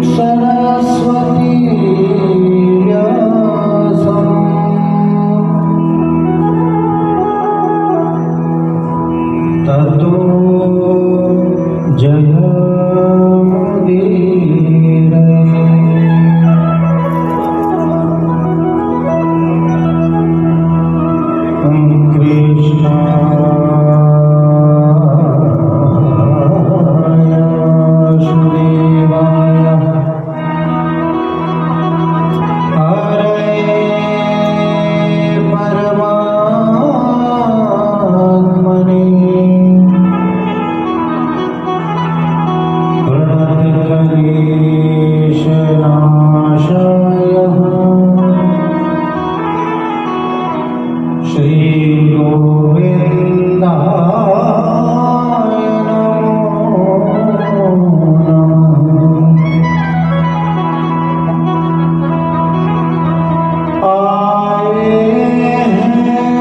सरस्वती व्यासं ततो जयमुदीरये। कृष्णाय वासुदेवाय हरे परमात्मने प्रणतक्लेशनाशाय श्रीगोविन्दाय नमो नमः। आए हैं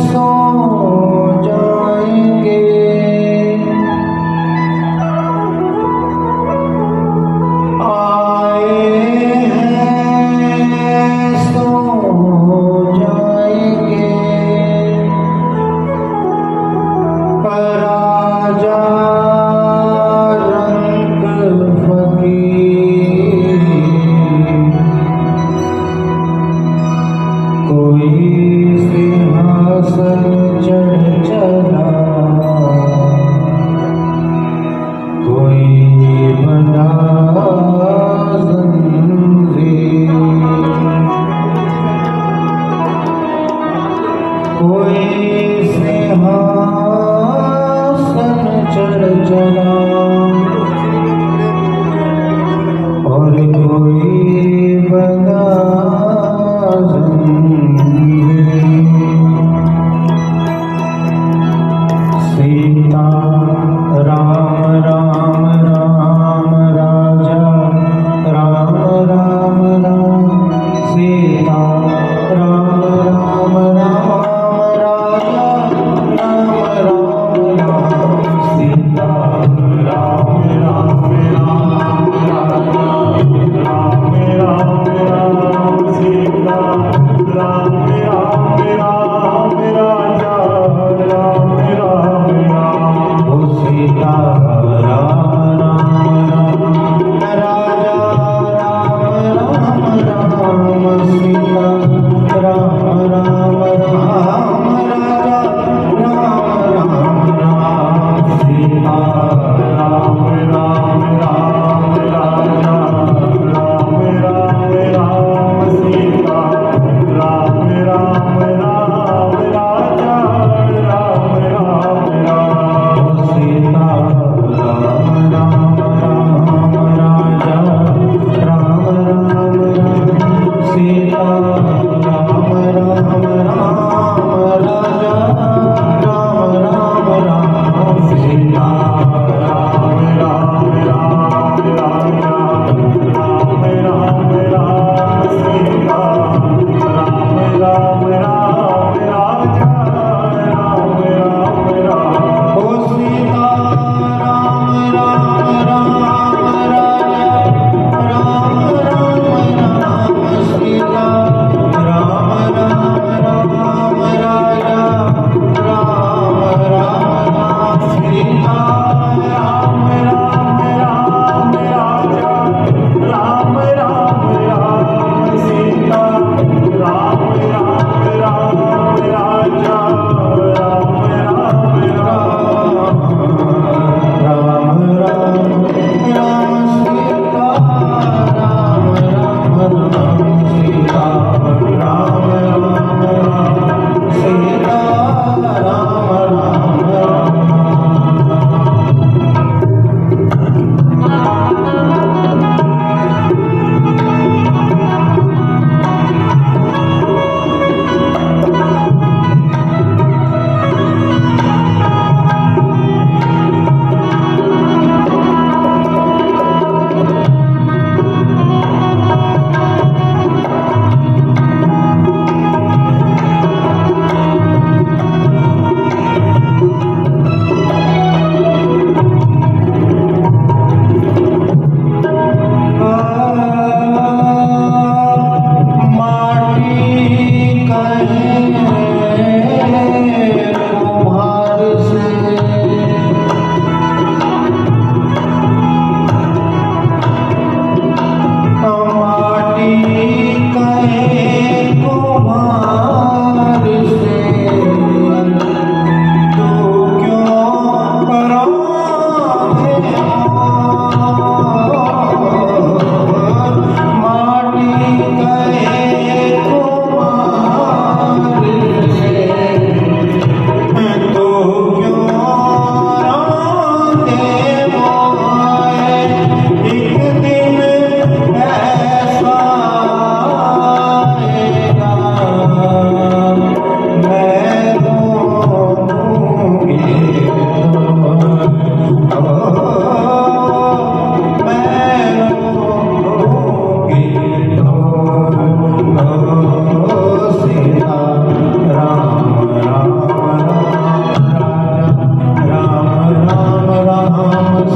सो जाएंगे, आए हैं सो जाएंगे, राजा रंग फकीर कोई सिंहासन चढ़ चला, कोई बना जंजीर, कोई सिंहासन चढ़ चला और कोई बना जंजीर। सीता राम राम राम राजा राम राम राम, सीता राम राम राम राजा राम राम राम, सीता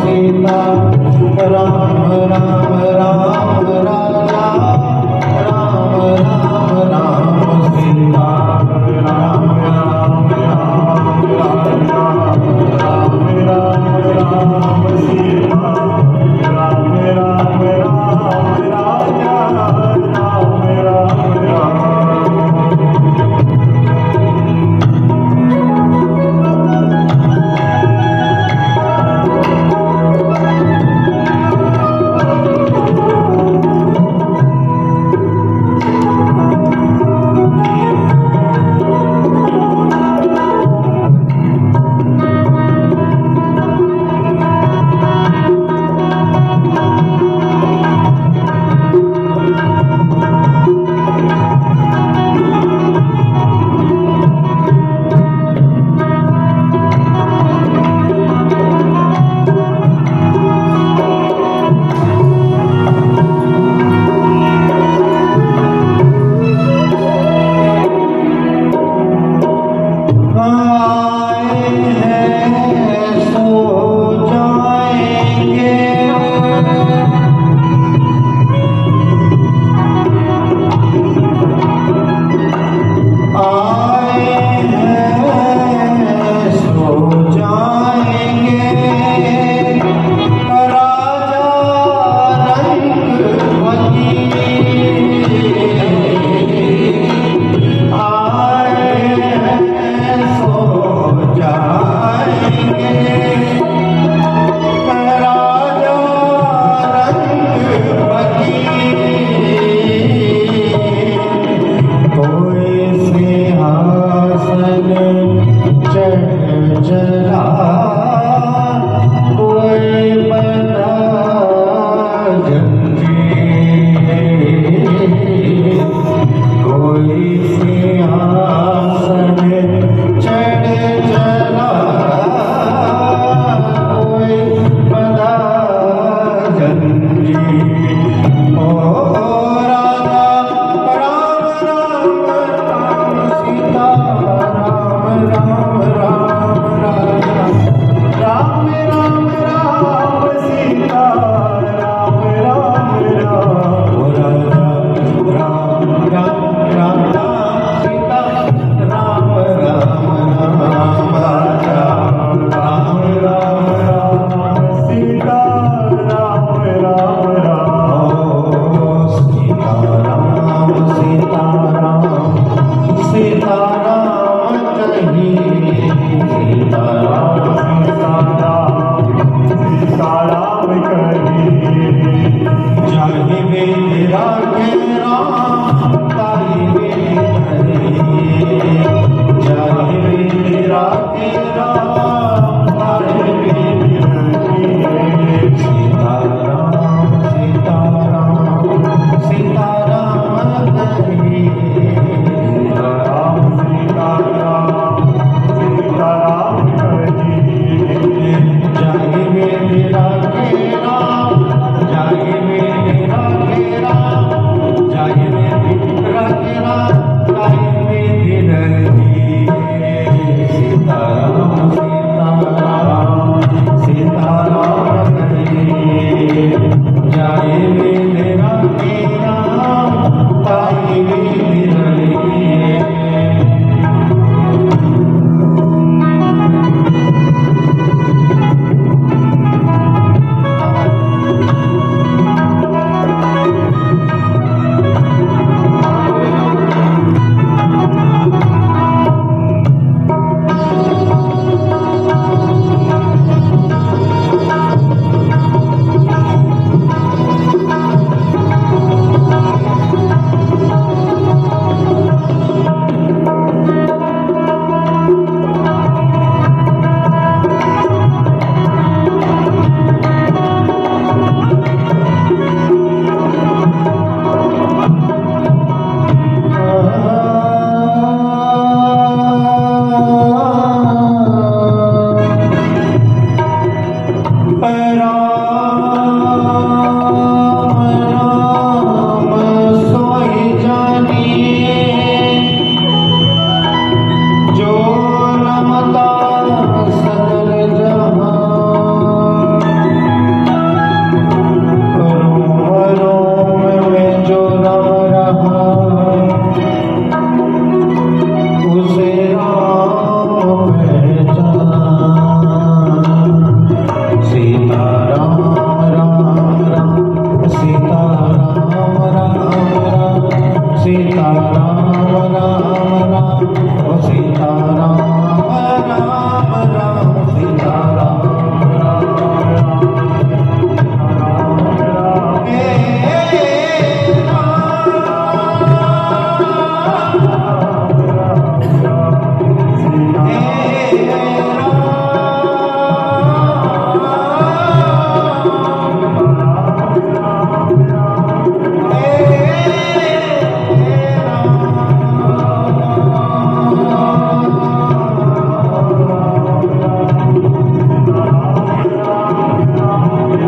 सीता राम राम राम राजा राम राम राम सीता राम राम राम राजा राम राम राम सीता राम राम राम राजा राम राम राम।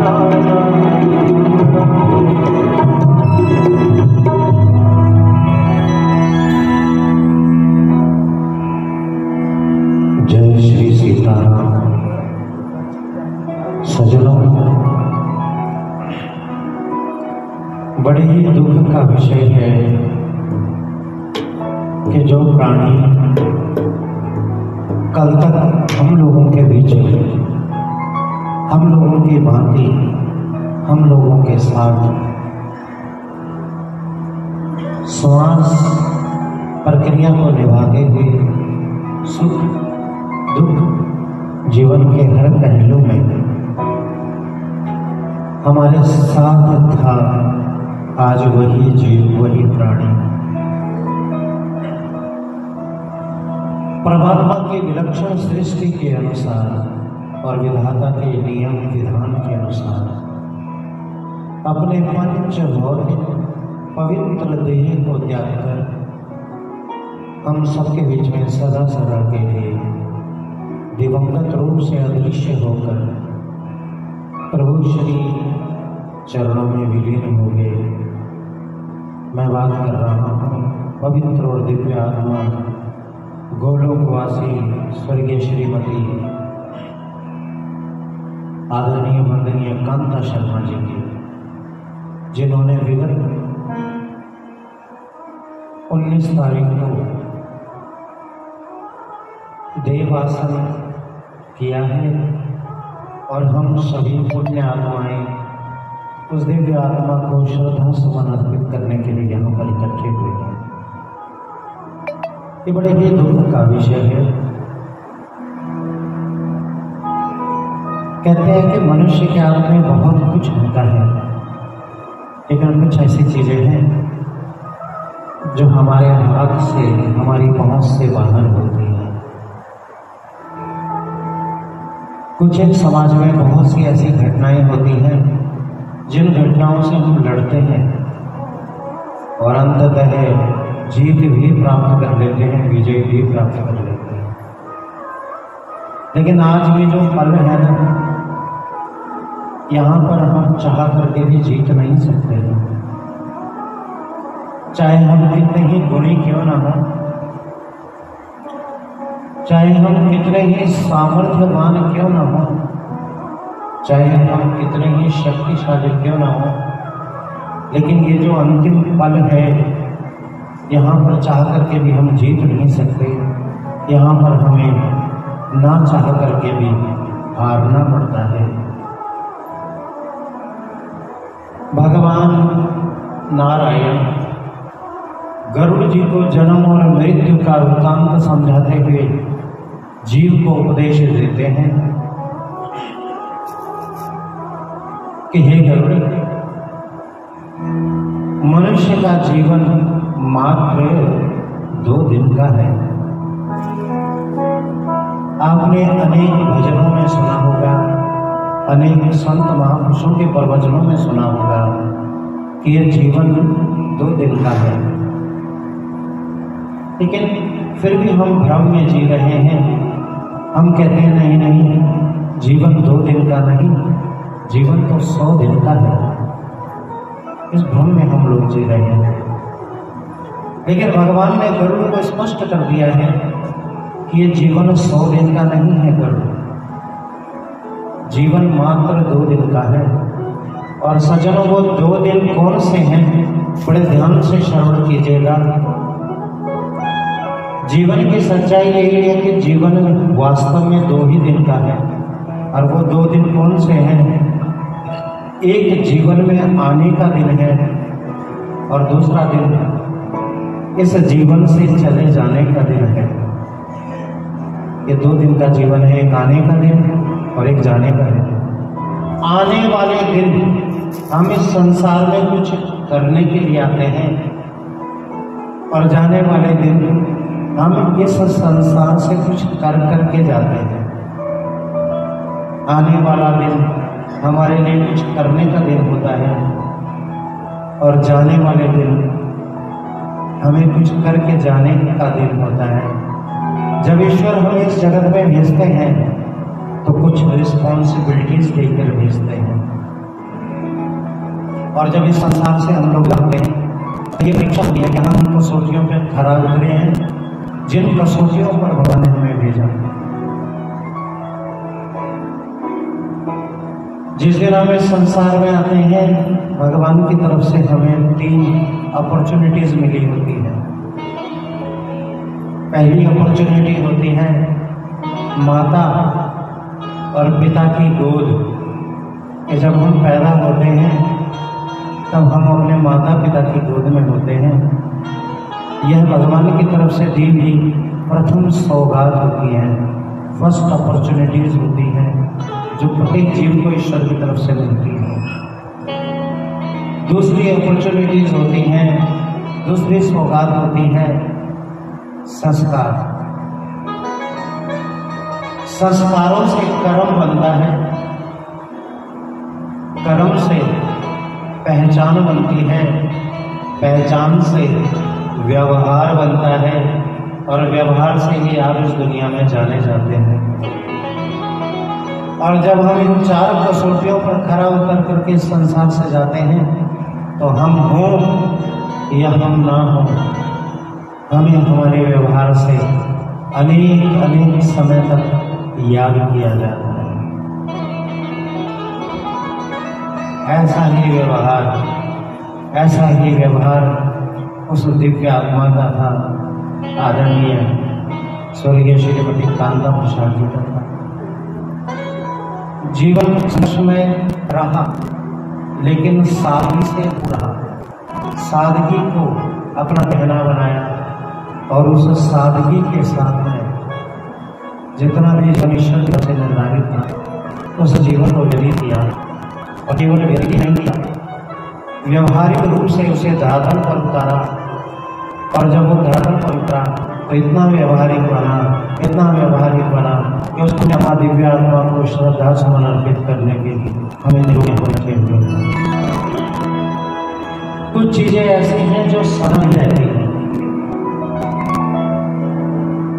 जय श्री सीताराम। सज्जनों, बड़े ही दुख का विषय है कि जो प्राणी कल तक हम लोगों के बीच में, हम लोगों की भांति, हम लोगों के साथ श्वास प्रक्रिया को निभाते हुए सुख दुख जीवन के हर पहलू में हमारे साथ था, आज वही जीव, वही प्राणी परमात्मा की विलक्षण सृष्टि के अनुसार और विधाता के नियम विधान के अनुसार अपने पंच भौतिक पवित्र देह को त्याग कर हम सबके बीच में सदा सदा के लिए दिवंगत रूप से अदृश्य होकर प्रभु श्री चरणों में विलीन हो गए। मैं बात कर रहा हूँ पवित्र और दिव्य आत्मा गोलोकवासी स्वर्गीय श्रीमती आदरणीय वंदनीय कांता शर्मा जी की, जिन्होंने विगत 19 तारीख को देवासन किया है और हम सभी पुण्य आत्माएं उस दिव्य आत्मा को श्रद्धा सुमन अर्पित करने के लिए यहाँ पर इकट्ठे हुए हैं। ये बड़े ही दुख का विषय है। कहते हैं कि मनुष्य के आप में बहुत कुछ होता है, लेकिन कुछ ऐसी चीजें हैं जो हमारे हाथ से, हमारी पहुंच से बाहर होती है। कुछ एक समाज में बहुत सी ऐसी घटनाएं होती हैं जिन घटनाओं से हम लड़ते हैं और अंततः जीत भी प्राप्त कर लेते हैं, विजय भी प्राप्त कर लेते हैं। लेकिन आज भी जो पल है ना, यहाँ पर हम चाह करके भी जीत नहीं सकते हैं। चाहे हम कितने ही गुणी क्यों ना हो, चाहे हम कितने ही सामर्थ्यवान क्यों ना हो, चाहे हम कितने ही शक्तिशाली क्यों ना हो, लेकिन ये जो अंतिम पल है, यहाँ पर चाह करके भी हम जीत नहीं सकते। यहाँ पर हमें ना चाह करके भी हारना पड़ता है। भगवान नारायण गरुड़ जी को जन्म और मृत्यु का वृत्तांत समझाते हुए जीव को उपदेश देते हैं कि हे गरुड़, मनुष्य का जीवन मात्र 2 दिन का है। आपने अनेक भजनों में सुना होगा, अनेक संत महापुरुषों के प्रवचनों में सुना होगा कि यह जीवन 2 दिन का है, लेकिन फिर भी हम भ्रम में जी रहे हैं। हम कहते हैं नहीं नहीं, जीवन 2 दिन का नहीं, जीवन तो 100 दिन का है। इस भ्रम में हम लोग जी रहे हैं। लेकिन भगवान ने गरुड़ को स्पष्ट कर दिया है कि ये जीवन 100 दिन का नहीं है। गरुड़, जीवन मात्र 2 दिन का है। और सज्जनों, वो 2 दिन कौन से हैं, बड़े ध्यान से श्रवण कीजिएगा। जीवन की सच्चाई यही है कि जीवन वास्तव में 2 ही दिन का है। और वो 2 दिन कौन से हैं? एक जीवन में आने का दिन है और दूसरा दिन इस जीवन से चले जाने का दिन है। ये 2 दिन का जीवन है, एक आने का दिन और एक जाने का दिन। आने वाले दिन हम इस संसार में कुछ करने के लिए आते हैं और जाने वाले दिन हम इस संसार से कुछ कर करके जाते हैं। आने वाला दिन हमारे लिए कुछ करने का दिन होता है और जाने वाले दिन हमें कुछ करके जाने का दिन होता है। जब ईश्वर हमें इस जगत में भेजते हैं तो कुछ रिस्पॉन्सिबिलिटीज लेकर भेजते हैं। और जब इस संसार से हम लोग जाते हैं तो ये परीक्षा होती है कि हम उन कसौटियों पर खरा उतरे हैं जिन कसौटियों पर भगवान ने हमें भेजा। जिस दिन हम इस संसार में आते हैं भगवान की तरफ से हमें 3 अपॉर्चुनिटीज मिली होती है। पहली अपॉर्चुनिटी होती है माता और पिता की गोद, कि जब हम पैदा होते हैं तब हम अपने माता पिता की गोद में होते हैं। यह भगवान की तरफ से दी हुई प्रथम सौगात होती है, फर्स्ट अपॉर्चुनिटीज होती हैं जो प्रत्येक जीव को ईश्वर की तरफ से मिलती है। दूसरी अपॉर्चुनिटीज होती हैं, दूसरी सौगात होती है संस्कार। संस्कारों से कर्म बनता है, कर्म से पहचान बनती है, पहचान से व्यवहार बनता है और व्यवहार से ही आप इस दुनिया में जाने जाते हैं। और जब हम इन 4 कसौटियों पर खरा उतर करके इस संसार से जाते हैं तो हम हों या हम ना हों, हमें हमारे व्यवहार से अनेक समय तक याद किया जाता है। ऐसा ही व्यवहार उस दिव्य आत्मा का था, आदरणीय स्वर्गीय श्रीमती कांता प्रसाद जी का था। जीवन संघर्ष में रहा लेकिन सादगी से रहा, सादगी को अपना कहना बनाया और उस सादगी के साथ में जितना भी ईश्वर की तरफ से निर्धारित था उस जीवन को व्यतीत किया। और केवल व्यतीत नहीं किया, व्यवहारिक रूप से उसे धरातल पर उतारा। और जब वो धरातल पर उतरा तो इतना व्यवहारिक बना कि उसने अपना दिव्य आत्मा को श्रद्धा सुमन अर्पित करने के लिए हमें निरोगी होने हुए। कुछ चीजें ऐसी हैं जो सदा रहती हैं,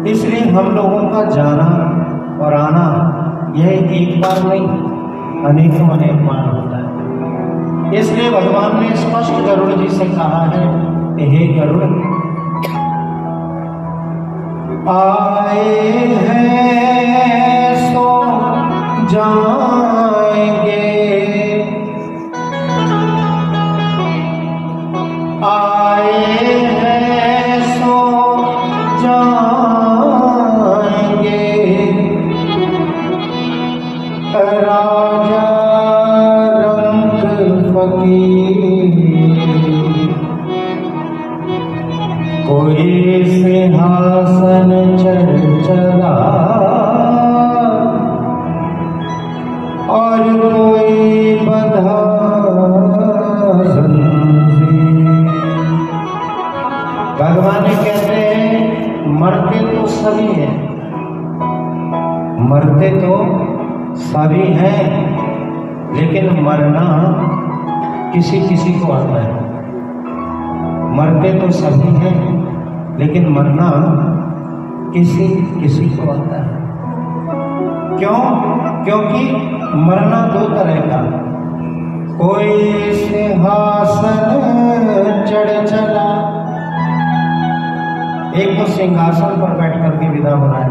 इसलिए हम लोगों का जाना और आना यह एक बार नहीं अनेक बार होता है। इसलिए भगवान ने स्पष्ट गरुड़ जी से कहा है कि हे गरुड़, आए हैं सो जाएंगे, आए हैं सो जाएंगे, राजा रंग फकीर कोई सिंहासन चढ़ चला और कोई बंधा जंजीर। भगवान कहते हैं मरते तो सभी हैं, मरते तो सभी हैं, लेकिन मरना किसी किसी को आता है। मरते तो सभी हैं लेकिन मरना किसी किसी को आता है। क्यों? क्योंकि मरना 2 तरह का, कोई सिंहासन चढ़ चला, एक तो सिंहासन पर बैठ करके विदा हो रहा है,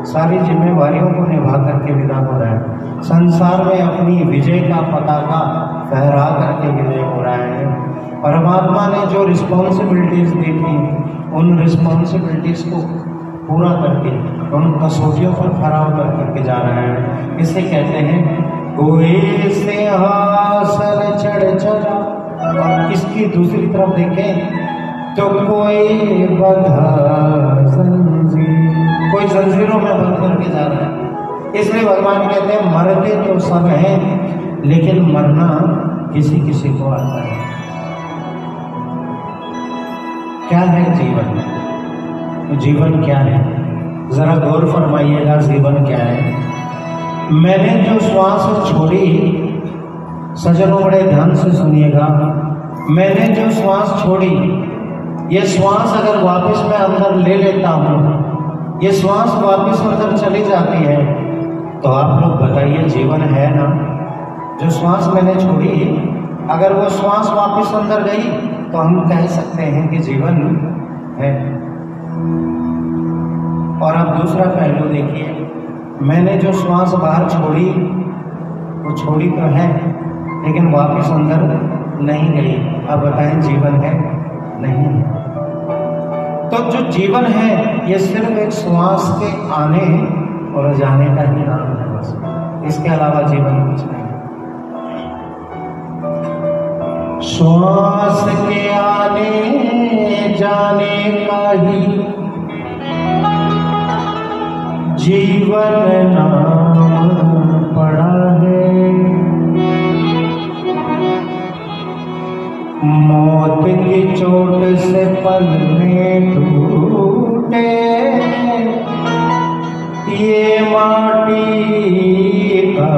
सारी जिम्मेवारियों को निभा करके विदा हो रहा है, संसार में अपनी विजय का पताका फहरा करके विजय हो रहा है। परमात्मा ने जो रिस्पॉन्सिबिलिटीज दी थी उन रिस्पॉन्सिबिलिटीज को पूरा करके उन कसौटियों पर खरा उतर करके जा रहा है। इसे कहते हैं कोई सिंहासन चढ़ चला, और इसकी दूसरी तरफ देखें तो कोई बंधा जंजीर, कोई जंजीरों में बंध करके जा रहा है। इसलिए भगवान कहते हैं मरते तो सब हैं लेकिन मरना किसी किसी को आता है। क्या है जीवन? जीवन क्या है? जरा गौर फरमाइएगा, जीवन क्या है? मैंने जो श्वास छोड़ी, सज्जनों बड़े ध्यान से सुनिएगा, मैंने जो श्वास छोड़ी, ये श्वास अगर वापस मैं अंदर ले लेता हूँ, ये श्वास वापस अंदर चली जाती है, तो आप लोग बताइए जीवन है ना? जो श्वास मैंने छोड़ी अगर वो श्वास वापस अंदर गई तो हम कह सकते हैं कि जीवन है। और अब दूसरा पहलू देखिए, मैंने जो श्वास बाहर छोड़ी वो छोड़ी तो है, लेकिन वापस अंदर नहीं गई। अब बताएं जीवन है? नहीं है। तो जो जीवन है ये सिर्फ एक श्वास के आने और जाने का ही नाम है, बस। इसके अलावा जीवन कुछ नहीं। श्वास के आने जाने का ही जीवन नाम पड़ा है। मौत की चोट से पलने टूटे ये माटी का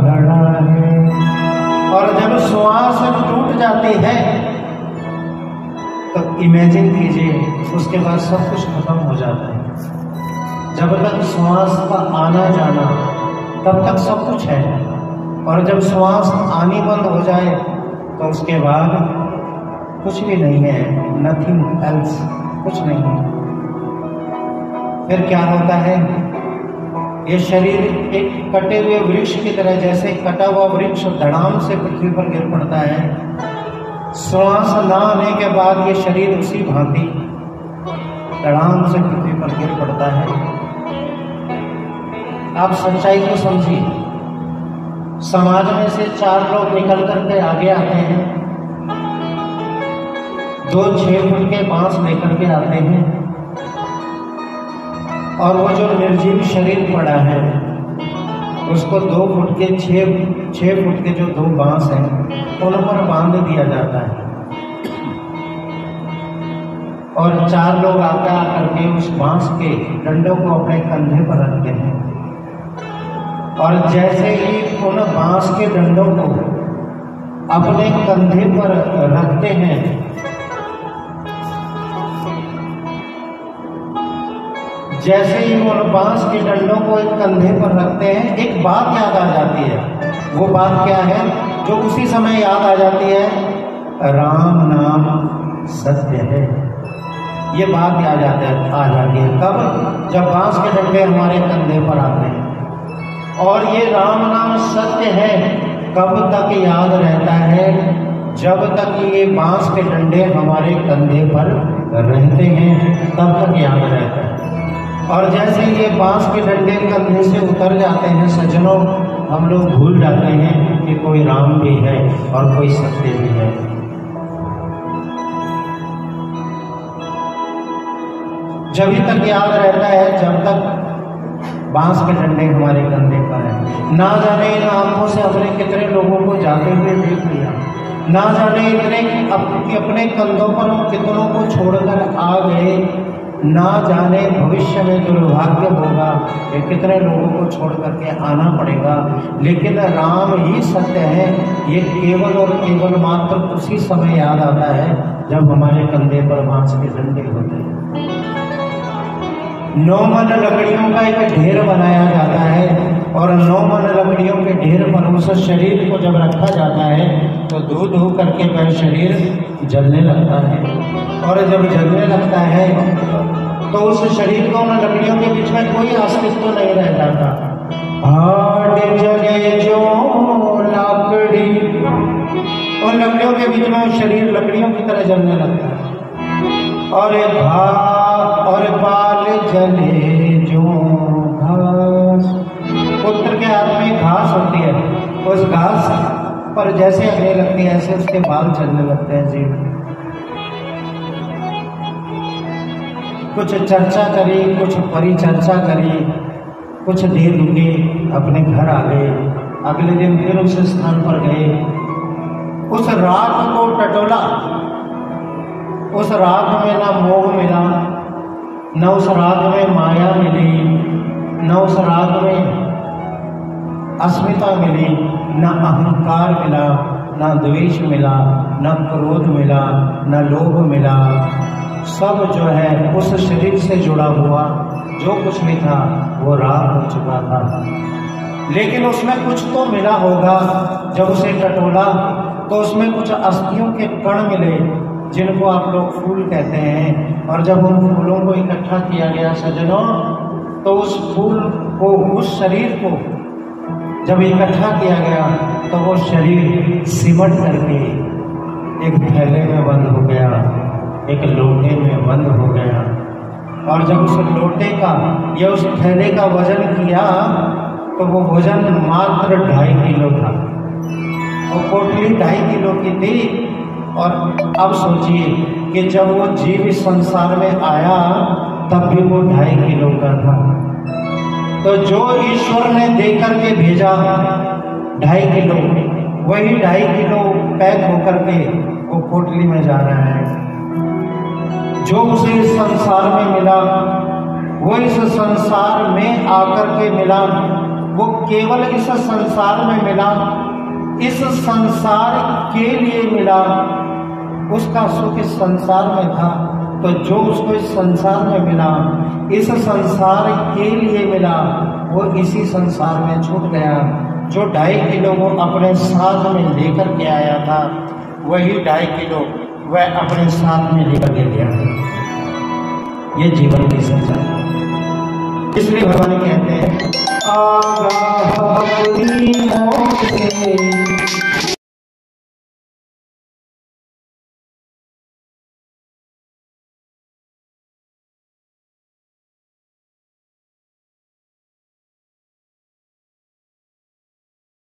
घड़ा है। और जब श्वास टूट जाती है तो इमेजिन कीजिए, उसके बाद सब कुछ खत्म हो जाता है। जब तक श्वास का आना जाना तब तक सब कुछ है, और जब श्वास आनी बंद हो जाए तो उसके बाद कुछ भी नहीं है, नथिंग एल्स, कुछ नहीं है। फिर क्या होता है? ये शरीर एक कटे हुए वृक्ष की तरह, जैसे कटा हुआ वृक्ष धड़ाम से पृथ्वी पर गिर पड़ता है। श्वास ना आने के बाद ये शरीर उसी भांति धड़ाम से पृथ्वी पर गिर पड़ता है। आप सच्चाई को समझिए। समाज में से 4 लोग निकल करके आगे आते हैं, 2 6 फुट के बांस लेकर के आते हैं, और वो जो निर्जीव शरीर पड़ा है उसको 2 फुट के 6 फुट के जो 2 बांस हैं उन पर बांध दिया जाता है। और 4 लोग आकर के उस बांस के डंडों को अपने कंधे पर रखते हैं, और जैसे ही उन बांस के डंडों को अपने कंधे पर रखते हैं, जैसे ही उन बांस के डंडों को एक कंधे पर रखते हैं, एक बात याद आ जाती है। वो बात क्या है जो उसी समय याद आ जाती है? राम नाम सत्य है। ये बात याद आ जाती है। कब? जब बांस के डंडे हमारे कंधे पर आते हैं। और ये राम नाम सत्य है कब तक याद रहता है? जब तक ये बांस के डंडे हमारे कंधे पर रहते हैं तब तक याद रहता है। और जैसे ये बांस के डंडे कंधे से उतर जाते हैं सज्जनों, हम लोग भूल जाते हैं कि कोई राम भी है और कोई सत्य भी है। जब तक याद रहता है जब तक बांस के डंडे हमारे कंधे पर है। ना जाने इन आंखों से हमने कितने लोगों को जाते हुए देख लिया, ना जाने इतने अपने कंधों पर हम कितनों को छोड़कर आ गए, ना जाने भविष्य में दुर्भाग्य होगा कि कितने लोगों को छोड़ करके आना पड़ेगा। लेकिन राम ही सत्य है, ये केवल और केवल मात्र उसी समय याद आता है जब हमारे कंधे पर बांस के डंडे होते हैं। 9 मन लकड़ियों का एक ढेर बनाया जाता है, और 9 मन लकड़ियों के ढेर पर उस शरीर को जब रखा जाता है तो धू धू करके वह शरीर जलने लगता है। और जब जलने लगता है तो उस शरीर को उन लकड़ियों के बीच में कोई अस्तित्व नहीं रह जाता। हाड जले जो लकड़ी, उन लकड़ियों के बीच में शरीर लकड़ियों की तरह जलने लगता है। और बाल जले जो घास, पुत्र के हाथ में घास होती है, उस घास पर जैसे अगने लगती है ऐसे उसके बाल चलने लगते हैं। जी कुछ चर्चा करी, कुछ परिचर्चा करी, कुछ देर रुके, अपने घर आ गए, अगले दिन फिर उस स्थान पर गए, उस रात को टटोला। उस रात में ना मोह मिला, न उस रात में माया मिली, न उस रात में अस्मिता मिली, न अहंकार मिला, न द्वेष मिला, न क्रोध मिला, न लोभ मिला। सब जो है उस शरीर से जुड़ा हुआ जो कुछ भी था वो रात हो चुका था। लेकिन उसमें कुछ तो मिला होगा जब उसे टटोला, तो उसमें कुछ अस्थियों के कण मिले जिनको आप लोग फूल कहते हैं। और जब उन फूलों को इकट्ठा किया गया सज्जनों, तो उस फूल को, उस शरीर को जब इकट्ठा किया गया तो वो शरीर सिमट करके एक थैले में बंद हो गया, एक लोटे में बंद हो गया। और जब उस लोटे का या उस थैले का वजन किया तो वो वजन मात्र 2.5 किलो था। वो पोटली 2.5 किलो की थी। और अब सोचिए कि जब वो जीव इस संसार में आया तब भी वो 2.5 किलो का था। तो जो ईश्वर ने देकर के भेजा 2.5 किलो, वही 2.5 किलो पैक होकर के वो पोटली में जा रहा है। जो उसे इस संसार में मिला वो इस संसार में आकर के मिला, वो केवल इस संसार में मिला, इस संसार के लिए मिला। उसका सुख इस संसार में था, तो जो उसको इस संसार में मिला, इस संसार के लिए मिला, वो इसी संसार में छूट गया। जो 2.5 किलो वो अपने साथ में लेकर के आया था, वही 2.5 किलो वह अपने साथ में लेकर के गया। ये जीवन की सच्चाई। इसलिए भगवान कहते हैं आगा भक्ति मोक्ष से